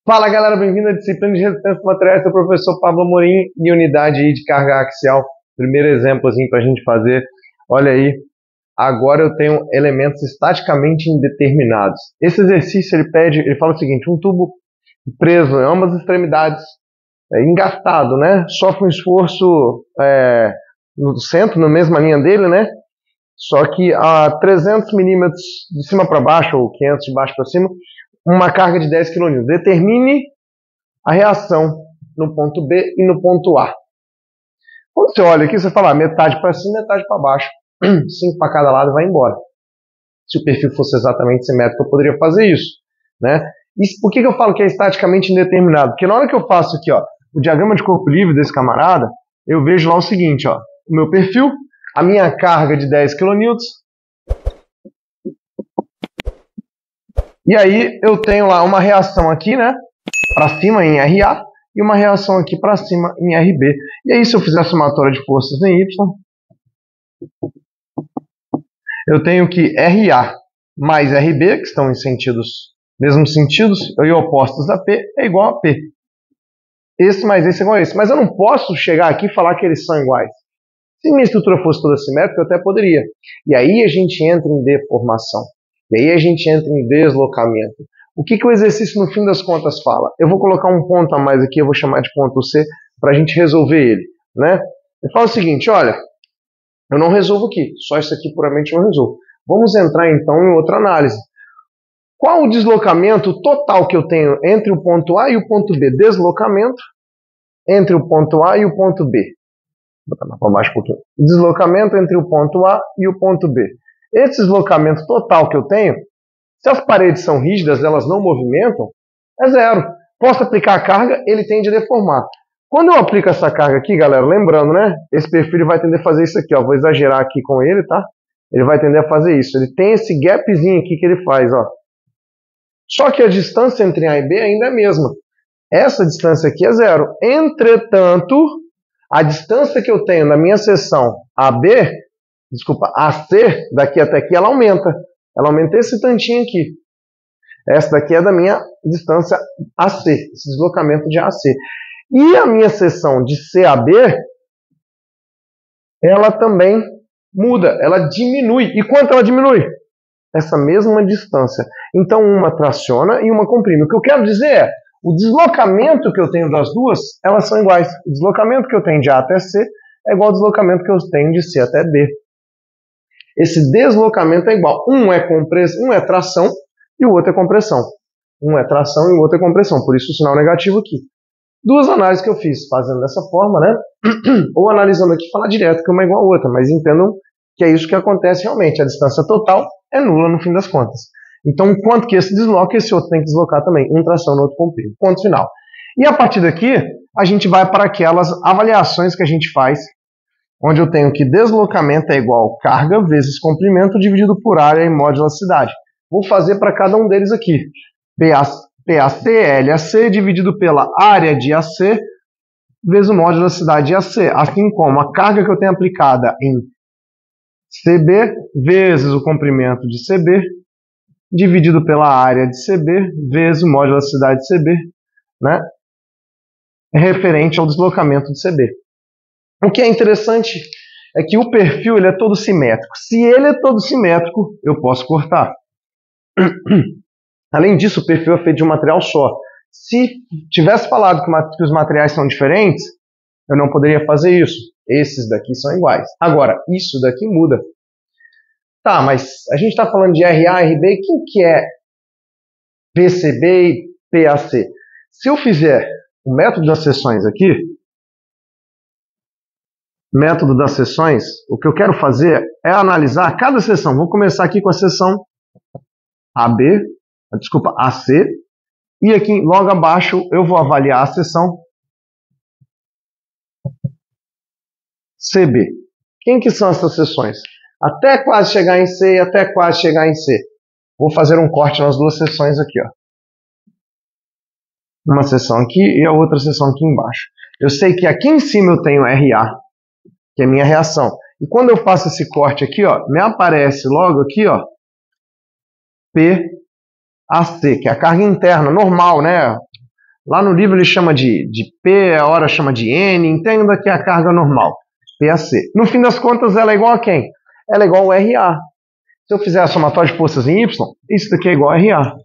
Fala galera, bem-vindo à disciplina de resistência materiais do professor Pablo Amorim e unidade de carga axial. Primeiro exemplo para a gente fazer, olha aí, agora eu tenho elementos estaticamente indeterminados. Esse exercício ele fala o seguinte, um tubo preso em ambas as extremidades, engastado, né? Sofre um esforço no centro, na mesma linha dele, né? Só que a 300 milímetros de cima para baixo, ou 500 de baixo para cima, uma carga de 10 kN. Determine a reação no ponto B e no ponto A. Quando você olha aqui, você fala metade para cima, metade para baixo. 5 para cada lado e vai embora. Se o perfil fosse exatamente simétrico, eu poderia fazer isso, né? E por que eu falo que é estaticamente indeterminado? Porque na hora que eu faço aqui, ó, o diagrama de corpo livre desse camarada, eu vejo lá o seguinte, ó, o meu perfil, a minha carga de 10 kN, e aí eu tenho lá uma reação aqui, né, para cima em RA, e uma reação aqui para cima em RB. E aí se eu fizer a somatória de forças em Y, eu tenho que RA mais RB, que estão em mesmos sentidos, e opostos a P, é igual a P. Esse mais esse é igual a esse. Mas eu não posso chegar aqui e falar que eles são iguais. Se minha estrutura fosse toda simétrica, eu até poderia. E aí a gente entra em deformação. E aí a gente entra em deslocamento. O que o exercício, no fim das contas, fala? Eu vou colocar um ponto a mais aqui, eu vou chamar de ponto C, para a gente resolver ele, né? Ele fala o seguinte, olha, eu não resolvo aqui, só isso aqui puramente eu resolvo. Vamos entrar então em outra análise. Qual o deslocamento total que eu tenho entre o ponto A e o ponto B? Deslocamento entre o ponto A e o ponto B. Vou botar mais para baixo um pouquinho. Deslocamento entre o ponto A e o ponto B. Esse deslocamento total que eu tenho, se as paredes são rígidas, elas não movimentam, é zero. Posso aplicar a carga, ele tende a deformar. Quando eu aplico essa carga aqui, galera, lembrando, né? Esse perfil vai tender a fazer isso aqui, ó. Vou exagerar aqui com ele, tá? Ele vai tender a fazer isso. Ele tem esse gapzinho aqui que ele faz, ó. Só que a distância entre A e B ainda é a mesma. Essa distância aqui é zero. Entretanto, a distância que eu tenho na minha seção AC, daqui até aqui, ela aumenta. Ela aumenta esse tantinho aqui. Essa daqui é da minha distância AC, esse deslocamento de AC. E a minha seção de CAB, ela também muda, ela diminui. E quanto ela diminui? Essa mesma distância. Então uma traciona e uma comprime. O que eu quero dizer é, o deslocamento que eu tenho das duas, elas são iguais. O deslocamento que eu tenho de A até C é igual ao deslocamento que eu tenho de C até D. Esse deslocamento é igual. Um é tração e o outro é compressão. Um é tração e o outro é compressão. Por isso o sinal negativo aqui. Duas análises que eu fiz fazendo dessa forma, né? Ou analisando aqui, falar direto que uma é igual a outra. Mas entendam que é isso que acontece realmente. A distância total é nula no fim das contas. Então, quanto que esse desloca, esse outro tem que deslocar também. Um tração no outro comprime. Ponto final. E a partir daqui, a gente vai para aquelas avaliações que a gente faz, onde eu tenho que deslocamento é igual carga vezes comprimento dividido por área e módulo da cidade. Vou fazer para cada um deles aqui. PAC, LAC dividido pela área de AC vezes o módulo da cidade de AC. Assim como a carga que eu tenho aplicada em CB vezes o comprimento de CB dividido pela área de CB vezes o módulo da cidade de CB, né? É referente ao deslocamento de CB. O que é interessante é que o perfil ele é todo simétrico. Se ele é todo simétrico, eu posso cortar. Além disso, o perfil é feito de um material só. Se tivesse falado que os materiais são diferentes, eu não poderia fazer isso. Esses daqui são iguais. Agora, isso daqui muda. Tá, mas a gente está falando de RA, RB, quem que é PCB e PAC? Se eu fizer o método das seções aqui, método das seções, o que eu quero fazer é analisar cada seção. Vou começar aqui com a seção AC, e aqui logo abaixo eu vou avaliar a seção CB. Quem que são essas seções? Até quase chegar em C e até quase chegar em C. Vou fazer um corte nas duas seções aqui, ó. Uma seção aqui e a outra seção aqui embaixo. Eu sei que aqui em cima eu tenho RA, que é minha reação. E quando eu faço esse corte aqui, ó, me aparece logo aqui, ó, PAC, que é a carga interna, normal, né? Lá no livro ele chama de P, a hora chama de N, entenda que é a carga normal, PAC. No fim das contas, ela é igual a quem? Ela é igual ao RA. Se eu fizer a somatória de forças em Y, isso daqui é igual a RA.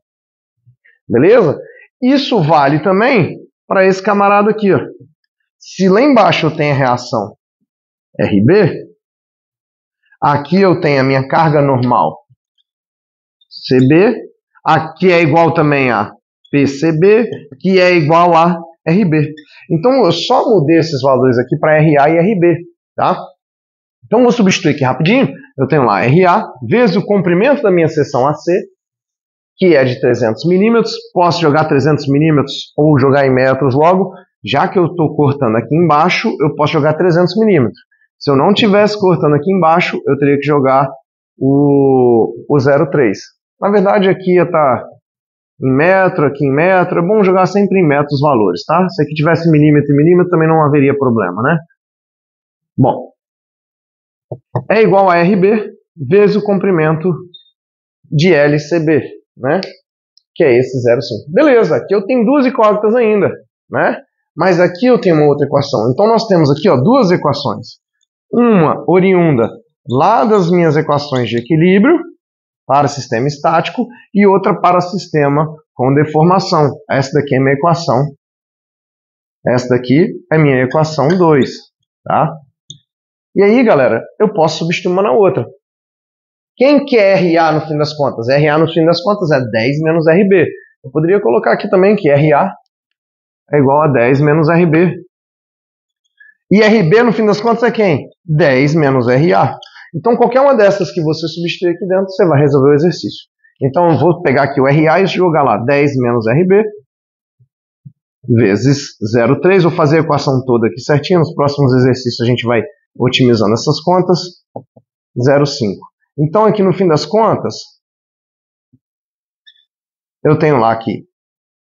Beleza? Isso vale também para esse camarada aqui. Ó. Se lá embaixo eu tenho a reação RB, aqui eu tenho a minha carga normal CB, aqui é igual também a PCB, que é igual a RB. Então eu só mudei esses valores aqui para RA e RB. Tá? Então vou substituir aqui rapidinho. Eu tenho lá RA vezes o comprimento da minha seção AC, que é de 300 milímetros. Posso jogar 300 milímetros ou jogar em metros logo. Já que eu estou cortando aqui embaixo, eu posso jogar 300 milímetros. Se eu não estivesse cortando aqui embaixo, eu teria que jogar o 0,3. Na verdade, aqui ia estar em metro, aqui em metro. É bom jogar sempre em metros os valores, tá? Se aqui tivesse milímetro e milímetro, também não haveria problema, né? Bom, é igual a RB vezes o comprimento de LCB, né? Que é esse 0,5. Beleza, aqui eu tenho duas incógnitas ainda, né? Mas aqui eu tenho uma outra equação. Então nós temos aqui, ó, duas equações. Uma oriunda lá das minhas equações de equilíbrio para sistema estático e outra para sistema com deformação. Essa daqui é minha equação. Essa daqui é minha equação 2, tá? E aí, galera, eu posso substituir uma na outra. Quem que é RA no fim das contas? RA no fim das contas é 10 menos RB. Eu poderia colocar aqui também que RA é igual a 10 menos RB. E RB no fim das contas é quem? 10 menos RA. Então qualquer uma dessas que você substituir aqui dentro, você vai resolver o exercício. Então eu vou pegar aqui o RA e jogar lá 10 menos RB vezes 0,3. Vou fazer a equação toda aqui certinho. Nos próximos exercícios a gente vai otimizando essas contas. 0,5. Então aqui no fim das contas, eu tenho lá aqui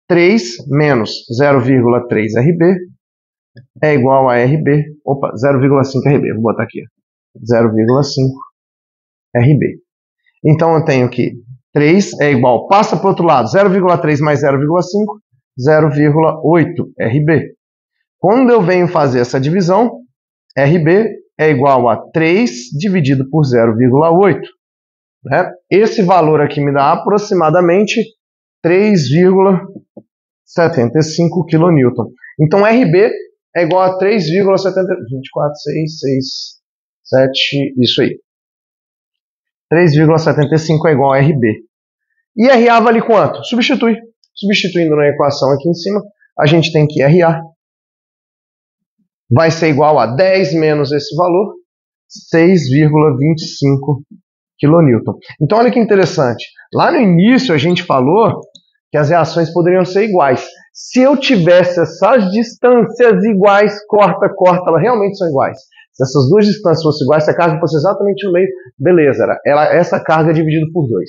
3 menos 0,3 RB é igual a RB. Opa, 0,5 RB. Vou botar aqui. 0,5 RB. Então eu tenho que 3 é igual, passa para o outro lado, 0,3 mais 0,5, 0,8 RB. Quando eu venho fazer essa divisão, RB é igual a 3 dividido por 0,8. Né? Esse valor aqui me dá aproximadamente 3,75 kN. Então RB é igual a 3,24, 6, 6, 7, isso aí. 3,75 é igual a RB. E RA vale quanto? Substitui. Substituindo na equação aqui em cima, a gente tem que RA vai ser igual a 10 menos esse valor, 6,25 kN. Então olha que interessante. Lá no início a gente falou que as reações poderiam ser iguais. Se eu tivesse essas distâncias iguais, corta, elas realmente são iguais. Se essas duas distâncias fossem iguais, se a carga fosse exatamente no meio, beleza, essa carga é dividida por 2.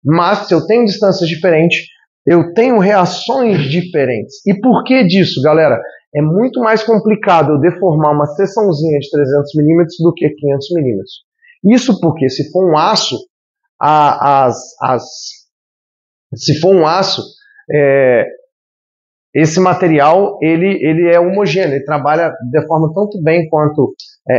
Mas se eu tenho distâncias diferentes, eu tenho reações diferentes. E por que disso, galera? É muito mais complicado eu deformar uma seçãozinha de 300 milímetros do que 500 milímetros. Isso porque se for um aço, se for um aço, esse material ele é homogêneo, ele trabalha de forma tanto bem quanto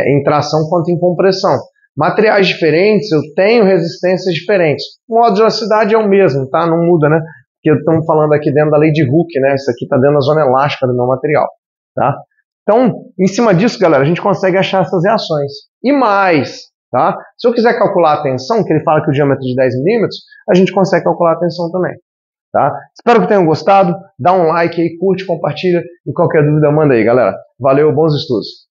em tração quanto em compressão. Materiais diferentes, eu tenho resistências diferentes. O modo de elasticidade é o mesmo, tá? Não muda, né? Porque estamos falando aqui dentro da lei de Hooke, né? Isso aqui está dentro da zona elástica do meu material, tá? Então, em cima disso, galera, a gente consegue achar essas reações. E mais, tá? Se eu quiser calcular a tensão, que ele fala que o diâmetro é de 10 milímetros, a gente consegue calcular a tensão também. Tá? Espero que tenham gostado. Dá um like aí, curte, compartilha e qualquer dúvida manda aí, galera. Valeu, bons estudos.